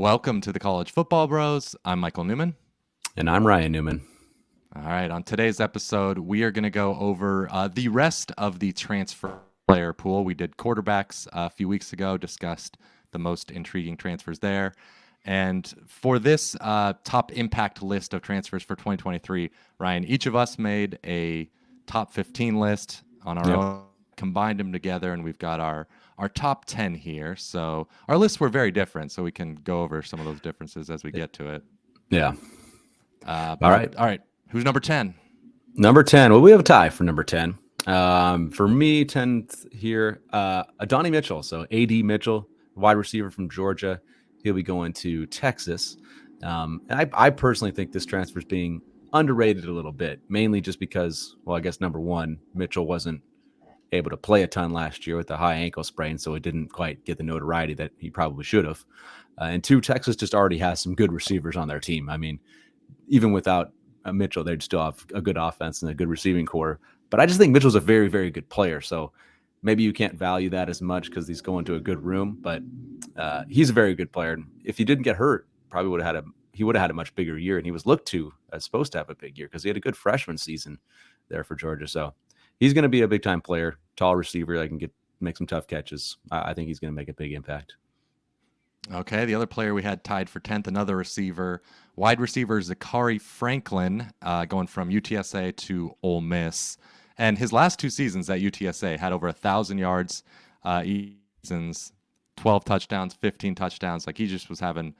Welcome to the College Football Bros. I'm Michael Newman. And I'm Ryan Newman. All right, on today's episode, we are going to go over the rest of the transfer player pool. We did quarterbacks a few weeks ago, discussed the most intriguing transfers there. And for this top impact list of transfers for 2023, Ryan, each of us made a top 15 list on our own, combined them together, and we've got our top 10 here. So our lists were very different, so we can go over some of those differences as we get to it. Yeah. All right. Who's number 10? Number 10. Well, we have a tie for number 10. For me, 10th here, Adonai Mitchell. So A.D. Mitchell, wide receiver from Georgia. He'll be going to Texas. And I personally think this transfer is being underrated a little bit, mainly just because, well, I guess number one, Mitchell wasn't able to play a ton last year with a high ankle sprain, so he didn't quite get the notoriety that he probably should have. And two, Texas just already has some good receivers on their team. I mean, even without Mitchell, they'd still have a good offense and a good receiving core. But I just think Mitchell's a very, very good player. So maybe you can't value that as much because he's going to a good room, but he's a very good player. If he didn't get hurt, probably would have had a much bigger year, and he was looked to as supposed to have a big year because he had a good freshman season there for Georgia. So he's going to be a big time player, tall receiver that can make some tough catches. I think he's going to make a big impact. Okay, the other player we had tied for 10th, another receiver, wide receiver Zachary Franklin, going from UTSA to Ole Miss. And his last two seasons at UTSA had over 1,000 yards, seasons, 12 touchdowns, 15 touchdowns. Like, he just was having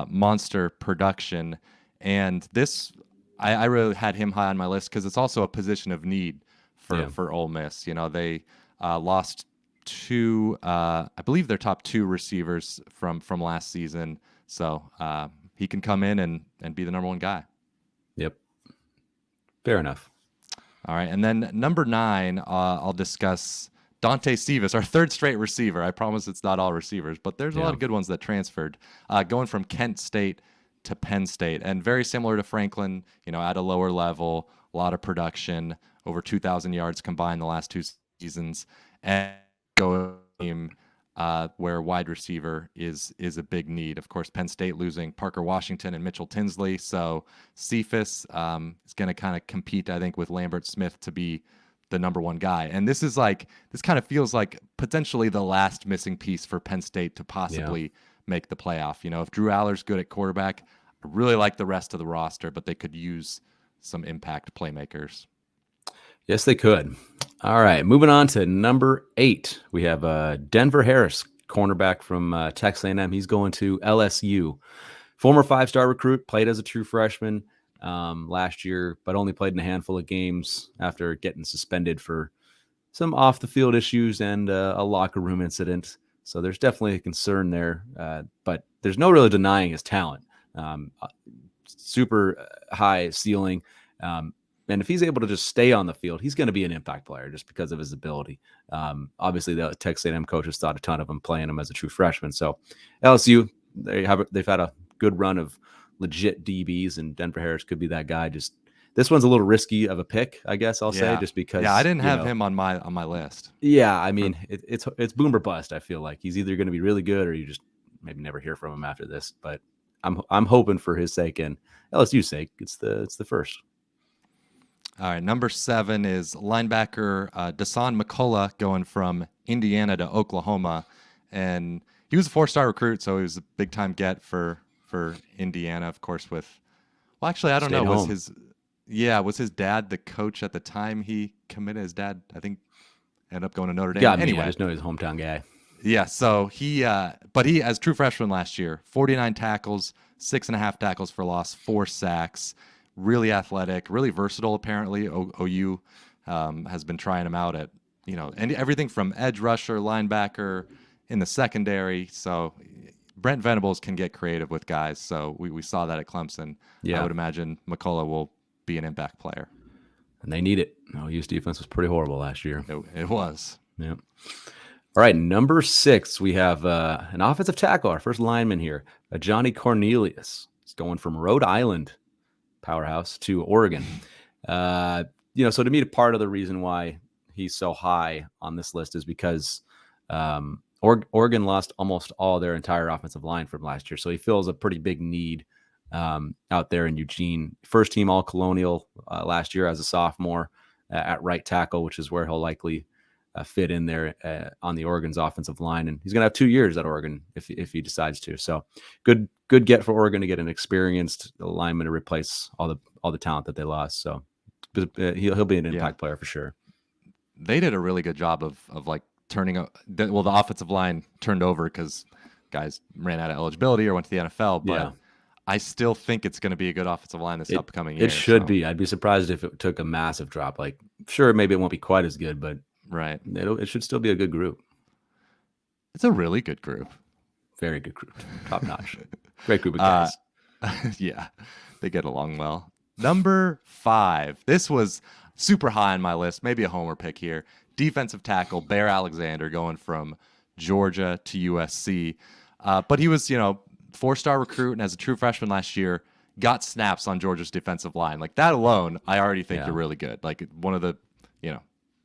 monster production. And this, I really had him high on my list because it's also a position of need for Ole Miss. You know, they lost two, I believe their top two receivers from last season. So he can come in and be the number one guy. Yep. Fair enough. All right. And then number 9, I'll discuss Dante Cephas, our third straight receiver. I promise it's not all receivers, but there's a lot of good ones that transferred, going from Kent State to Penn State. And very similar to Franklin, you know, at a lower level, a lot of production, over 2,000 yards combined the last two seasons. And go team where wide receiver is a big need. Of course, Penn State losing Parker Washington and Mitchell Tinsley, so Cephas is going to kind of compete, I think, with Lambert Smith to be the number one guy. And this kind of feels like potentially the last missing piece for Penn State to possibly make the playoff. You know, if Drew Aller's good at quarterback, I really like the rest of the roster, but they could use some impact playmakers. Yes, they could. All right, moving on to number 8. We have Denver Harris, cornerback from Texas A&M. He's going to LSU. Former 5-star recruit, played as a true freshman last year, but only played in a handful of games after getting suspended for some off-the-field issues and a locker room incident. So there's definitely a concern there, but there's no really denying his talent. Super high ceiling. And if he's able to just stay on the field, he's going to be an impact player just because of his ability. Obviously, the Texas A&M coaches thought a ton of him playing him as a true freshman. So LSU, they've had a good run of legit DBs, and Denver Harris could be that guy. Just this one's a little risky of a pick, I guess I'll say, just because. Yeah, I didn't have him on my list. Yeah, I mean, it's boom or bust. I feel like he's either going to be really good or you just maybe never hear from him after this. But I'm hoping for his sake and LSU's sake, it's the first. All right, number 7 is linebacker Dasan McCullough, going from Indiana to Oklahoma. And he was a 4-star recruit, so he was a big-time get for Indiana, of course, I don't know. Was his dad the coach at the time he committed? His dad, I think, ended up going to Notre Dame. Yeah, anyway. I just know he's a hometown guy. Yeah, so he, as true freshman last year, 49 tackles, 6.5 tackles for loss, 4 sacks. Really athletic, really versatile. Apparently, OU has been trying him out at, and everything from edge rusher, linebacker, in the secondary. So Brent Venables can get creative with guys. So we saw that at Clemson. Yeah. I would imagine McCullough will be an impact player. And they need it. OU's defense was pretty horrible last year. It was. Yeah. All right, number 6, we have an offensive tackle, our first lineman here, Johnny Cornelius. He's going from Rhode Island powerhouse to Oregon. So to me, part of the reason why he's so high on this list is because Oregon lost almost all their entire offensive line from last year, so he fills a pretty big need out there in Eugene. First team All Colonial last year as a sophomore at right tackle, which is where he'll likely fit in there on the Oregon's offensive line, and he's going to have 2 years at Oregon if he decides to. So good get for Oregon to get an experienced lineman to replace all the talent that they lost. So he'll be an impact player for sure. They did a really good job of like turning the offensive line turned over because guys ran out of eligibility or went to the NFL, but I still think it's going to be a good offensive line this upcoming year. It should be. I'd be surprised if it took a massive drop. Like, sure, maybe it won't be quite as good, but right, it should still be a good group. It's a really good group. Very good group. Top notch. Great group of guys. Yeah, they get along well. Number 5. This was super high on my list. Maybe a homer pick here. Defensive tackle Bear Alexander going from Georgia to USC. But he was, 4-star recruit, and as a true freshman last year, got snaps on Georgia's defensive line. Like that alone, I already think you're really good. Like one of the,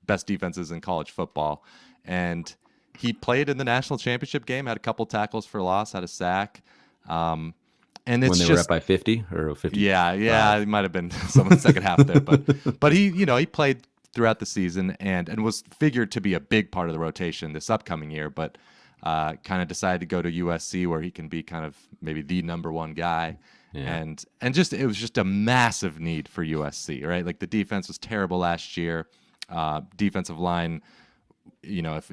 best defenses in college football. And he played in the national championship game, had a couple tackles for loss, had a sack. And it's when they were up by 50 or 50. Yeah, it might have been some of the second half there, but he, he played throughout the season and was figured to be a big part of the rotation this upcoming year, but kind of decided to go to USC where he can be kind of maybe the number one guy. Yeah. And just it was just a massive need for USC, right? Like the defense was terrible last year. Defensive line, if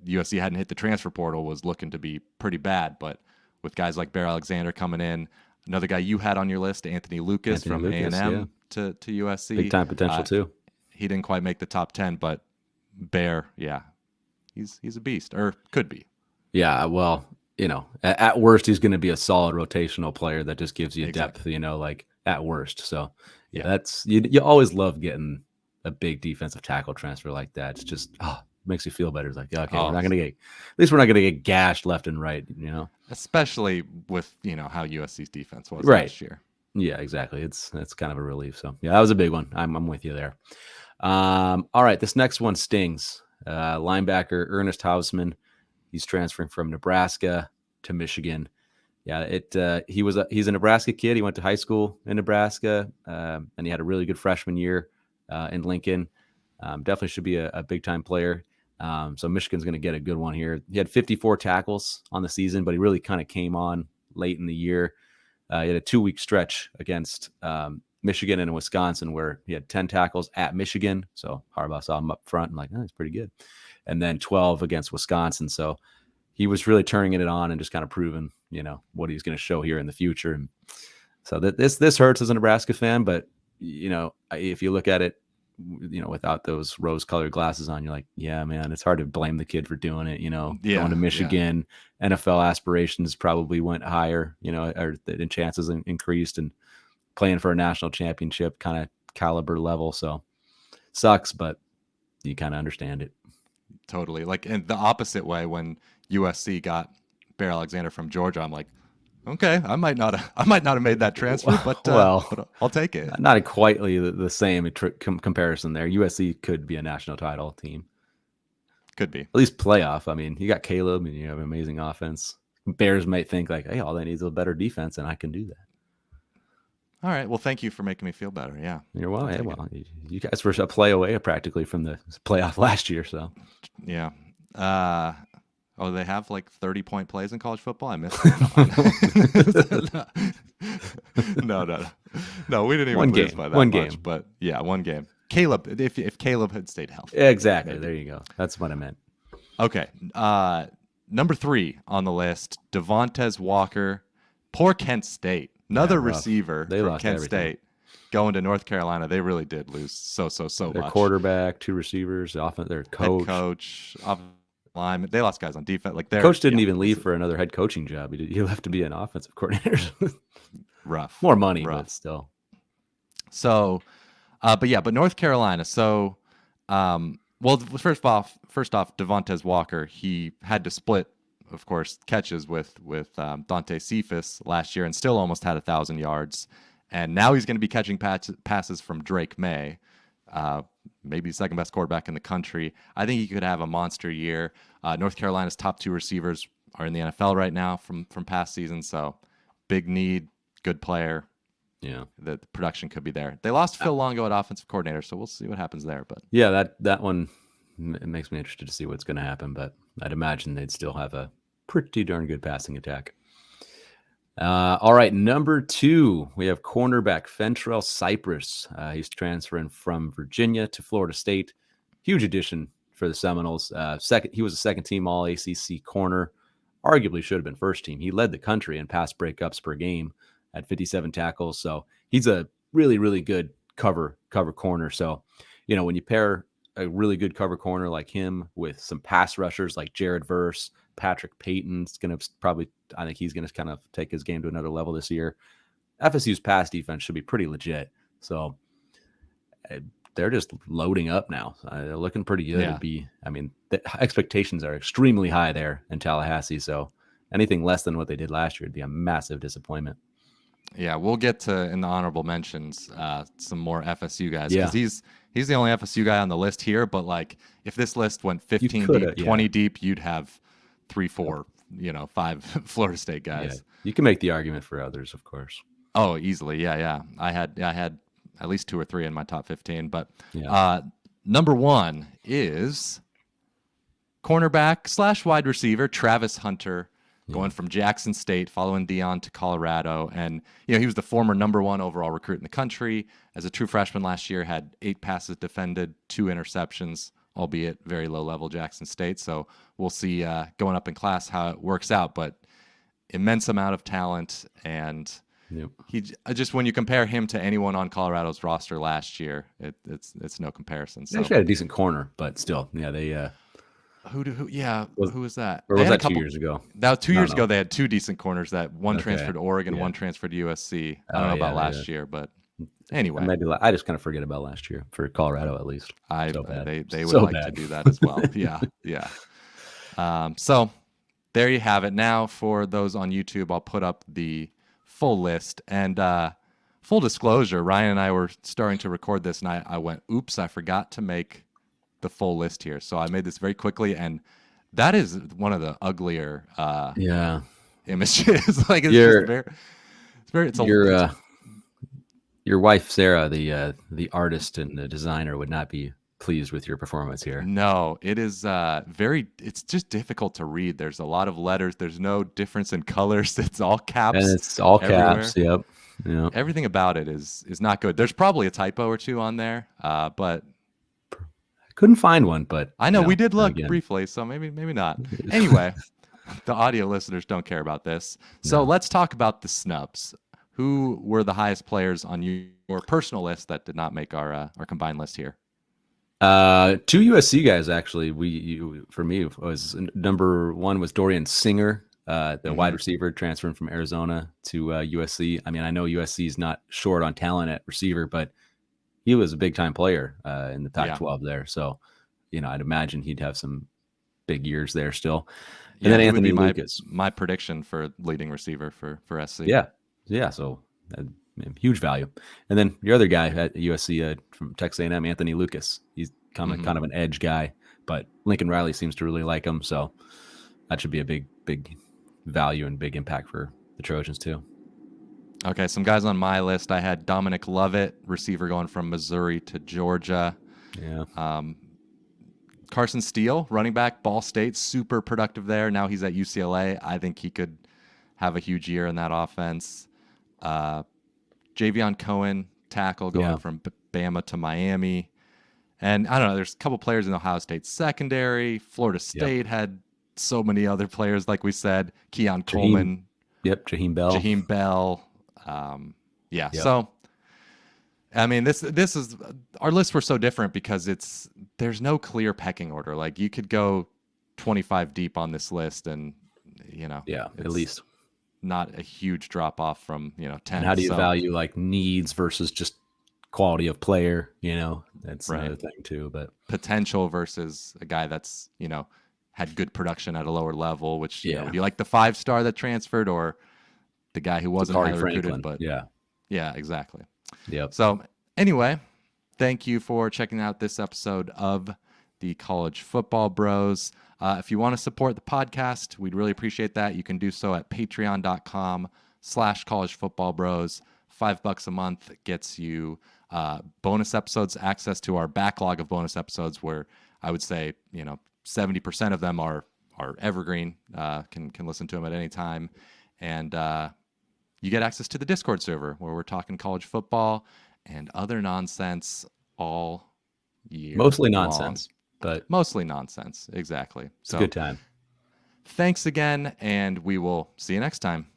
USC hadn't hit the transfer portal, was looking to be pretty bad. But with guys like Bear Alexander coming in, another guy you had on your list, Anthony Lucas from A&M to USC. Big time potential too. He didn't quite make the top 10, but Bear, he's a beast, or could be. Yeah, well, at worst, he's going to be a solid rotational player that just gives you depth, like at worst. So, that's you always love getting a big defensive tackle transfer like that. It's just makes you feel better. It's like, okay, we're not going to get, at least we're not going to get gashed left and right, Especially with, how USC's defense was last year. Yeah, exactly. It's kind of a relief. So, that was a big one. I'm with you there. All right, this next one stings. Linebacker Ernest Hausman. He's transferring from Nebraska to Michigan. Yeah, he's a Nebraska kid. He went to high school in Nebraska, and he had a really good freshman year in Lincoln. Definitely should be a big time player. So Michigan's going to get a good one here. He had 54 tackles on the season, but he really kind of came on late in the year. He had a 2-week stretch against Michigan and Wisconsin where he had 10 tackles at Michigan. So Harbaugh saw him up front and like, that's pretty good. And then 12 against Wisconsin. So he was really turning it on and just kind of proving, what he's going to show here in the future. And so this hurts as a Nebraska fan, but if you look at it, without those rose-colored glasses on, you're like, yeah, man, it's hard to blame the kid for doing it. Going to Michigan, NFL aspirations probably went higher, and chances increased, and playing for a national championship kind of caliber level. So sucks, but you kind of understand it. Totally. Like in the opposite way, when USC got Bear Alexander from Georgia, I'm like, okay, I might not have made that transfer, but I'll take it. Not quite the same comparison there. USC could be a national title team. Could be. At least playoff. I mean, you got Caleb and you have an amazing offense. Bears might think like, hey, all they need is a better defense, and I can do that. All right. Well, thank you for making me feel better. Yeah. You're welcome. Yeah, well, you guys were a play away practically from the playoff last year. So. Yeah. They have like 30-point plays in college football. I missed that. No. We didn't even lose by that much. Game. But yeah, one game. Caleb, if Caleb had stayed healthy. Exactly. Maybe. There you go. That's what I meant. Okay. Number 3 on the list, Devontae Walker. Poor Kent State. Another receiver from Kent State going to North Carolina. They really did lose so much. Their quarterback, 2 receivers, their coach. Head coach, lineman. They lost guys on defense. Like their coach didn't even leave for another head coaching job. He left to be an offensive coordinator. Rough. More money, but still. So, but North Carolina. So, first off, Devontae Walker, he had to split, of course, catches with Dante Cephas last year and still almost had 1,000 yards. And now he's going to be catching passes from Drake May, maybe second best quarterback in the country. I think he could have a monster year. North Carolina's top 2 receivers are in the NFL right now from past seasons, so big need, good player. Yeah, The production could be there. They lost Phil Longo at offensive coordinator, so we'll see what happens there. But yeah, that one it makes me interested to see what's going to happen. But I'd imagine they'd still have a pretty darn good passing attack. All right, number 2, we have cornerback Fentrell Cypress. He's transferring from Virginia to Florida State. Huge addition for the Seminoles. He was a second-team All-ACC corner. Arguably should have been first team. He led the country in pass breakups per game at 57 tackles. So he's a really, really good cover corner. So, when you pair a really good cover corner like him with some pass rushers like Jared Verse, Patrick Payton's going to I think he's going to kind of take his game to another level this year. FSU's pass defense should be pretty legit. So they're just loading up now. They're looking pretty good. Yeah. The expectations are extremely high there in Tallahassee. So anything less than what they did last year would be a massive disappointment. Yeah, we'll get to, in the honorable mentions, some more FSU guys, because he's the only FSU guy on the list here. But like, if this list went 15 deep, 20 deep, you'd have 3, 4, 5 Florida State guys. Yeah. You can make the argument for others, of course. Oh, easily. Yeah. I had at least 2 or 3 in my top 15. But number 1 is cornerback / wide receiver Travis Hunter, going from Jackson State, following Deion to Colorado. And, he was the former number 1 overall recruit in the country. As a true freshman last year, had 8 passes defended, 2 interceptions, albeit very low level Jackson State. So we'll see going up in class how it works out, but immense amount of talent. And he just, when you compare him to anyone on Colorado's roster last year, it's no comparison. So they actually had a decent corner, but still, they, who was that? Or was that 2 years ago? That was 2 years ago. They had 2 decent corners. That one transferred to Oregon, one transferred to USC. I don't know about last year, but anyway, I just kind of forget about last year for Colorado, at least. They would like to do that as well. Yeah. So there you have it. Now for those on YouTube, I'll put up the full list. And full disclosure, Ryan and I were starting to record this, and I went, "Oops, I forgot to make the full list here." So I made this very quickly, and that is one of the uglier images. Like your wife Sarah, the artist and the designer, would not be pleased with your performance here. No, it is it's just difficult to read. There's a lot of letters. There's no difference in colors. It's all caps. And it's all caps. Yep. Everything about it is not good. There's probably a typo or 2 on there, but couldn't find one. But I know we did look briefly, so maybe not. Anyway, the audio listeners don't care about this. So let's talk about the snubs. Who were the highest players on your personal list that did not make our combined list here? 2 USC guys, actually. For me, was number 1 was Dorian Singer, the wide receiver transferring from Arizona to USC. I mean, I know USC is not short on talent at receiver, but he was a big time player in the Pac-12 there. So, I'd imagine he'd have some big years there still. And then Anthony Lucas, my prediction for leading receiver for SC. Yeah. So huge value. And then your other guy at USC from Texas A&M, Anthony Lucas. He's kind of an edge guy, but Lincoln Riley seems to really like him. So that should be a big value and big impact for the Trojans too. Okay, some guys on my list. I had Dominic Lovett, receiver going from Missouri to Georgia. Yeah. Carson Steele, running back, Ball State, super productive there. Now he's at UCLA. I think he could have a huge year in that offense. Javion Cohen, tackle, going from Bama to Miami. And I don't know, there's a couple players in Ohio State secondary. Florida State had so many other players, like we said. Keon Coleman. Jaheim Bell. So I mean, this is, our lists were so different because there's no clear pecking order. Like, you could go 25 deep on this list, and at least not a huge drop off from 10. And how do you value like needs versus just quality of player? That's another thing too. But potential versus a guy that's had good production at a lower level. Which do you like the 5-star that transferred, or the guy who wasn't highly recruited? But yeah, exactly. Yep. So anyway, thank you for checking out this episode of the College Football Bros. If you want to support the podcast, we'd really appreciate that. You can do so at patreon.com/collegefootballbros. $5 a month gets you bonus episodes, access to our backlog of bonus episodes, where I would say 70% of them are evergreen. Can listen to them at any time, and you get access to the Discord server where we're talking college football and other nonsense all year. Mostly long. nonsense, but Mostly nonsense. Exactly. it's a good time. Thanks again, and we will see you next time.